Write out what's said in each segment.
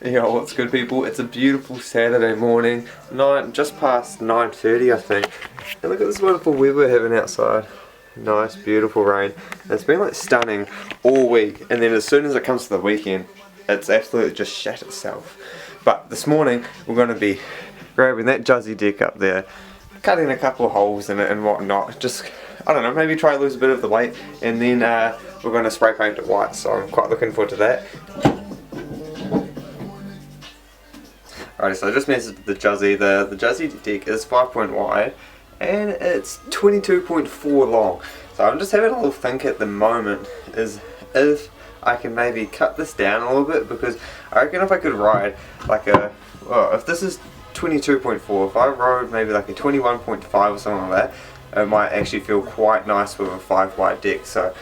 Yo, what's good people? It's a beautiful Saturday morning, just past 9:30 I think. And look at this wonderful weather we're having outside. Nice, beautiful rain. And it's been like stunning all week, and then as soon as it comes to the weekend, it's absolutely just shat itself. But this morning, we're going to be grabbing that juzzy deck up there, cutting a couple of holes in it and whatnot. Just, I don't know, maybe try to lose a bit of the weight, and then we're going to spray paint it white, so I'm quite looking forward to that. Alright, so I just measured the juzzy. The juzzy deck is 5 point wide and it's 22.4 long. So I'm just having a little think at the moment is if I can maybe cut this down a little bit, because I reckon if I could ride like if this is 22.4, if I rode maybe like a 21.5 or something like that, it might actually feel quite nice with a 5 wide deck. So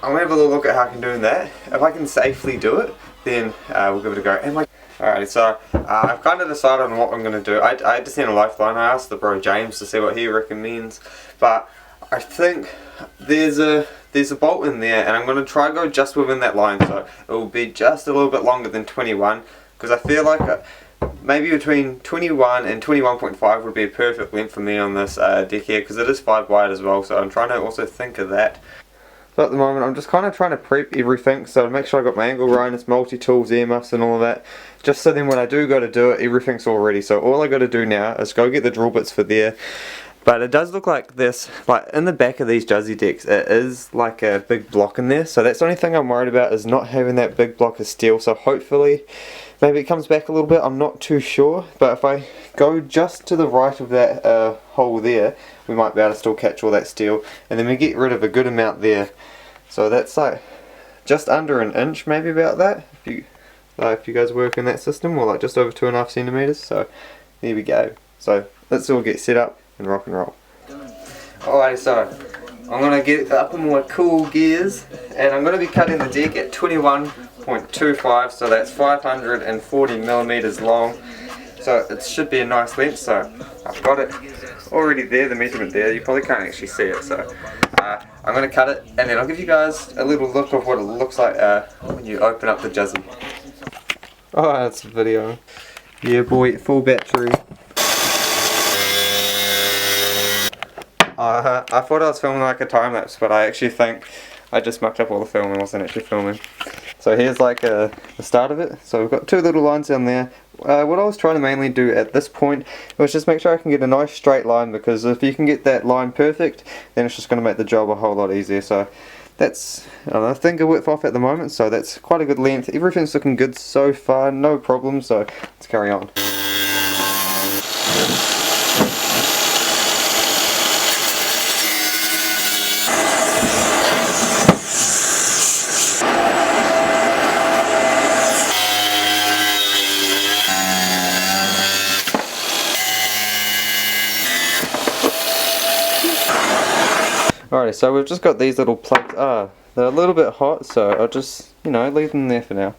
I'm going to have a little look at how I can do that. If I can safely do it, then we'll give it a go. Alright, so I've kind of decided on what I'm going to do. I just sent a lifeline. I asked the bro James to see what he recommends, but I think there's a bolt in there, and I'm going to try to go just within that line, so it will be just a little bit longer than 21, because I feel like maybe between 21 and 21.5 would be a perfect length for me on this deck here, because it is 5 wide as well, so I'm trying to also think of that. So at the moment I'm just kind of trying to prep everything, so to make sure I got my angle grinders, multi-tools, earmuffs and all of that, just so then when I do go to do it, everything's all ready. So all I got to do now is go get the drill bits for there. But it does look like this, like in the back of these juzzy decks, it is like a big block in there, so that's the only thing I'm worried about, is not having that big block of steel. So hopefully maybe it comes back a little bit, I'm not too sure, but if I go just to the right of that hole there, we might be able to still catch all that steel, and then we get rid of a good amount there. So that's like just under an inch, maybe about that, if you guys work in that system, or like just over 2.5 centimeters. So there we go. So let's all get set up and rock and roll. Alright, so I'm going to get up in my cool gears, and I'm going to be cutting the deck at 21.25, so that's 540 millimeters long. So it should be a nice length. So I've got it already there, the measurement there. You probably can't actually see it, so I'm going to cut it, and then I'll give you guys a little look of what it looks like when you open up the juzzy. Oh, that's a video. Yeah boy, full battery. I thought I was filming like a time lapse, but I actually think I just mucked up all the film and wasn't actually filming. So here's like the start of it. So we've got 2 little lines down there. What I was trying to mainly do at this point was just make sure I can get a nice straight line, because if you can get that line perfect, then it's just going to make the job a whole lot easier. So that's, I don't know, finger width off at the moment, so that's quite a good length. Everything's looking good so far, no problem, so let's carry on. Alright, so we've just got these little plugs. They're a little bit hot, so I'll just, leave them there for now.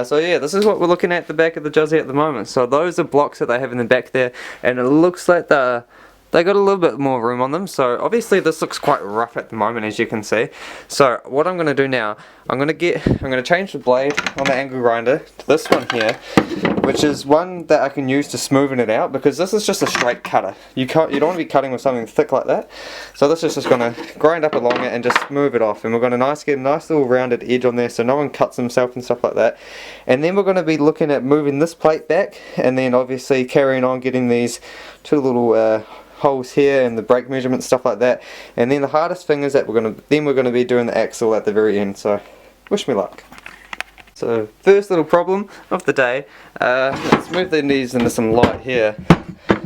So yeah, this is what we're looking at the back of the juzzy at the moment. So those are blocks that they have in the back there, and it looks like they got a little bit more room on them. So obviously this looks quite rough at the moment, as you can see. So what I'm going to do now, I'm going to change the blade on the angle grinder to this one here, which is one that I can use to smoothen it out, because this is just a straight cutter. You don't want to be cutting with something thick like that. So this is just going to grind up along it and just smooth it off, and we're going to get a nice little rounded edge on there so no one cuts himself and stuff like that. And then we're going to be looking at moving this plate back, and then obviously carrying on getting these 2 little holes here and the brake measurement, stuff like that. And then the hardest thing is that we're going to be doing the axle at the very end. So wish me luck. So first little problem of the day, let's move these into some light here.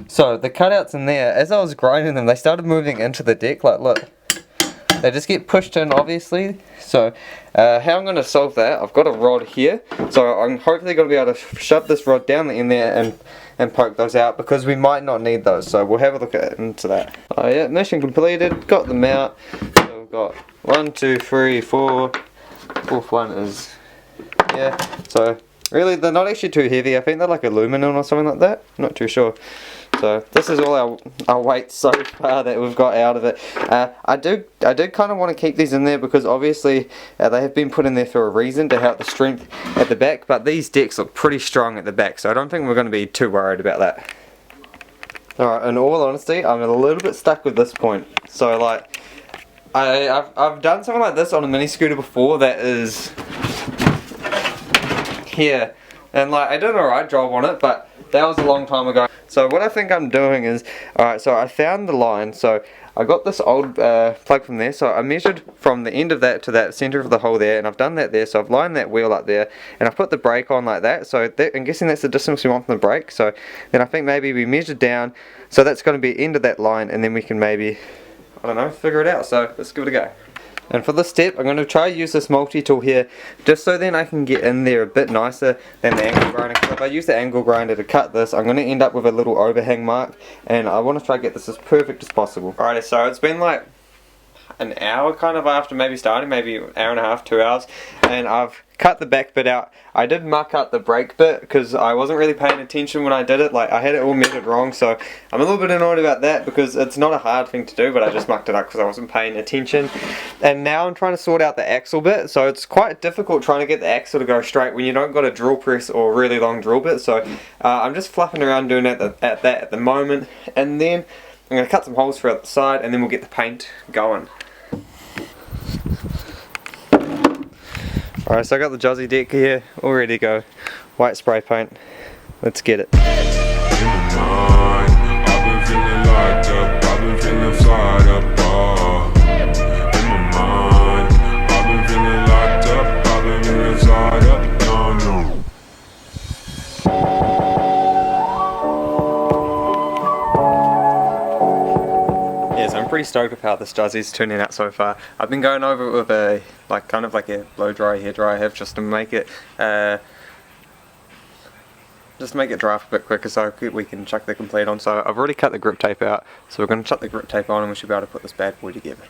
So the cutouts in there, as I was grinding them, they started moving into the deck. Like, look, they just get pushed in, obviously. So how I'm going to solve that, I've got a rod here, so I'm hopefully going to be able to shove this rod down in there and poke those out, because we might not need those. So we'll have a look into that. Yeah, mission completed, got them out. So we've got 1, 2, 3, 4, fourth one is, yeah, so really they're not actually too heavy. I think they're like aluminum or something like that, not too sure. So So this is all our weight so far that we've got out of it. I did kind of want to keep these in there because obviously they have been put in there for a reason to help the strength at the back, but these decks look pretty strong at the back, so I don't think we're going to be too worried about that. Alright, in all honesty, I'm a little bit stuck with this point. So like, I've done something like this on a mini scooter before that is here, and like I did an alright job on it, but that was a long time ago. So what I think I'm doing is, alright, so I found the line, so I got this old plug from there, so I measured from the end of that to that centre of the hole there, and I've done that there, so I've lined that wheel up there, and I've put the brake on like that, so that, I'm guessing that's the distance we want from the brake, so then I think maybe we measured down, so that's going to be end of that line, and then we can maybe, I don't know, figure it out, so let's give it a go. And for this step, I'm going to try use this multi-tool here, just so then I can get in there a bit nicer than the angle grinder. Because if I use the angle grinder to cut this, I'm going to end up with a little overhang mark, and I want to try to get this as perfect as possible. Alright, so it's been like an hour kind of after maybe starting, maybe an hour and a half, 2 hours, and I've cut the back bit out. I did muck up the brake bit because I wasn't really paying attention when I did it. Like, I had it all measured wrong, so I'm a little bit annoyed about that because it's not a hard thing to do, but I just mucked it up because I wasn't paying attention. And now I'm trying to sort out the axle bit, so it's quite difficult trying to get the axle to go straight when you don't got a drill press or a really long drill bit. So I'm just fluffing around doing that at the moment, and then I'm going to cut some holes throughout the side, and then we'll get the paint going. Alright, so I got the juzzy deck here, all ready to go. White spray paint. Let's get it. Pretty stoked with how this juzzy's turning out so far. I've been going over it with a kind of like a blow dry hair dryer I have, just to make it dry up a bit quicker so we can chuck the complete on. So I've already cut the grip tape out, so we're going to chuck the grip tape on and we should be able to put this bad boy together.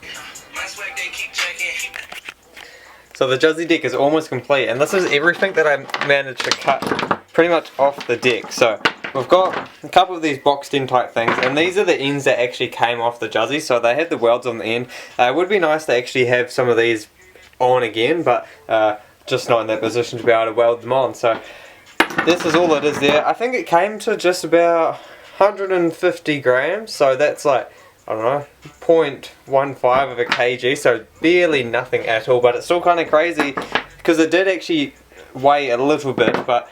So the juzzy deck is almost complete, and this is everything that I managed to cut pretty much off the deck. So we've got a couple of these boxed in type things, and these are the ends that actually came off the juzzy, so they had the welds on the end. It would be nice to actually have some of these on again, but just not in that position to be able to weld them on. So this is all it is there. I think it came to just about 150 grams, so that's like, I don't know, 0.15 of a kg, so barely nothing at all, but it's still kind of crazy because it did actually weigh a little bit, but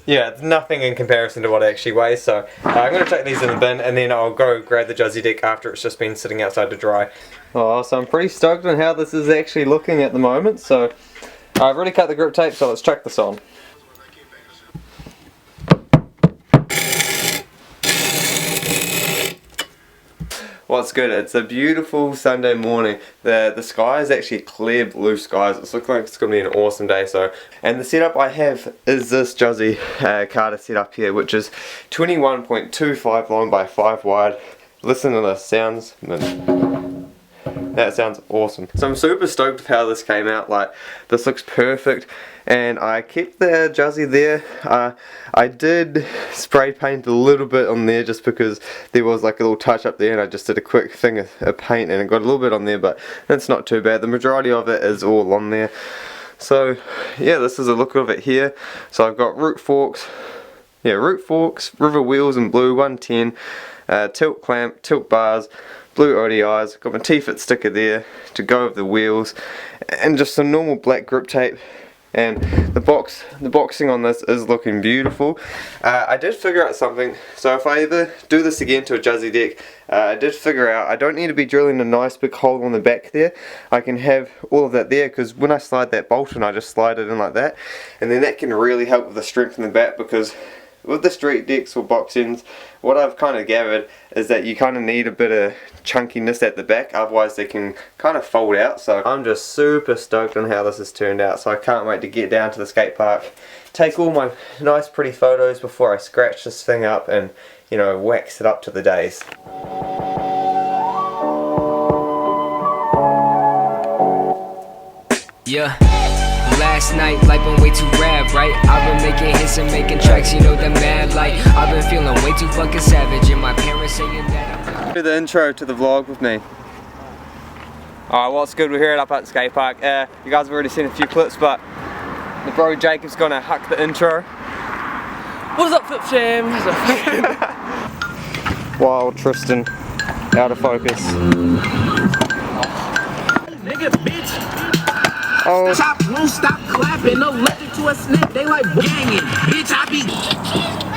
yeah, it's nothing in comparison to what it actually weighs. So I'm going to chuck these in the bin, and then I'll go grab the juzzy deck after it's just been sitting outside to dry. Oh, so I'm pretty stoked on how this is actually looking at the moment. So I've already cut the grip tape, so let's chuck this on. What's good? It's a beautiful Sunday morning. The sky is actually clear blue skies. It's looking like it's going to be an awesome day. So, and the setup I have is this juzzy Carter setup here, which is 21.25 long by 5 wide. Listen to this, that sounds awesome. So I'm super stoked with how this came out. Like, this looks perfect, and I kept the juzzy there. I did spray paint a little bit on there just because there was like a little touch up there, and I just did a quick thing of paint and it got a little bit on there, but that's not too bad. The majority of it is all on there. So yeah, this is a look of it here. So I've got root forks, river wheels in blue, 110, tilt clamp, tilt bars, blue ODIs, got my T.Fitz sticker there to go with the wheels, and just some normal black grip tape. And the boxing on this is looking beautiful. I did figure out something, so if I ever do this again to a juzzy deck, I did figure out I don't need to be drilling a nice big hole on the back there. I can have all of that there, because when I slide that bolt in, I just slide it in like that, and then that can really help with the strength in the back, because with the street decks or box ends, what I've kind of gathered is that you kind of need a bit of chunkiness at the back, otherwise they can kind of fold out. So I'm just super stoked on how this has turned out, so I can't wait to get down to the skate park, take all my nice pretty photos before I scratch this thing up and, you know, wax it up to the days. Yeah. Last night, life been way too rad, right? I've been making hits and making tracks. tracks, you know the mad light. I've been feeling way too fucking savage, and my parents saying that. Do the intro to the vlog with me. Alright, what's good? We're here up at Skatepark. You guys have already seen a few clips, but the bro Jacob's gonna huck the intro. What's up, Flip Jam? Wild Tristan, out of focus. Nigga, bitch. Oh. Chop won't stop clapping, no electric to a snap, they like banging. Bitch, I be.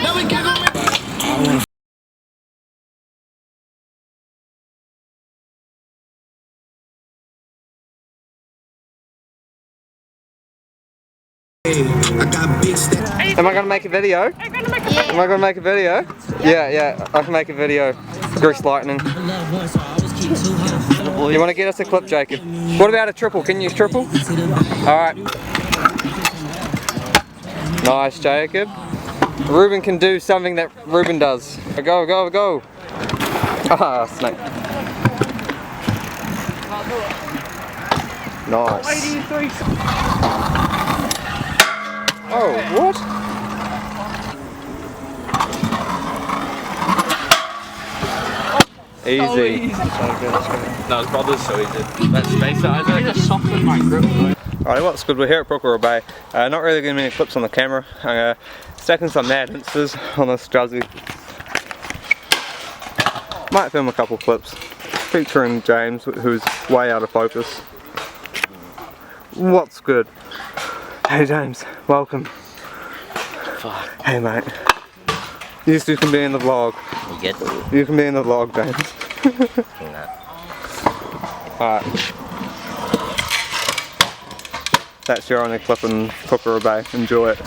Now we get on Am I gonna make a video? Am I gonna make a video? Yeah, I can make a video. Grease lightning. You wanna get us a clip, Jacob? What about a triple? Can you use triple? Alright. Nice, Jacob. Ruben can do something that Ruben does. Go, go, go. Ah, snake. Nice. Oh, what? Easy. So easy. No, his brother's so easy. That space size. I just softened my grip. Alright, what's good? We're here at Brooklyn Bay. Not really getting many clips on the camera. I'm stacking some mad instances on this juzzy. Might film a couple clips featuring James, who's way out of focus. What's good? Hey James, welcome. Fuck. Hey mate. You two can be in the vlog. You get the You can be in the vlog, James. Alright. That's your only clip in Brooklyn Bay. Enjoy it.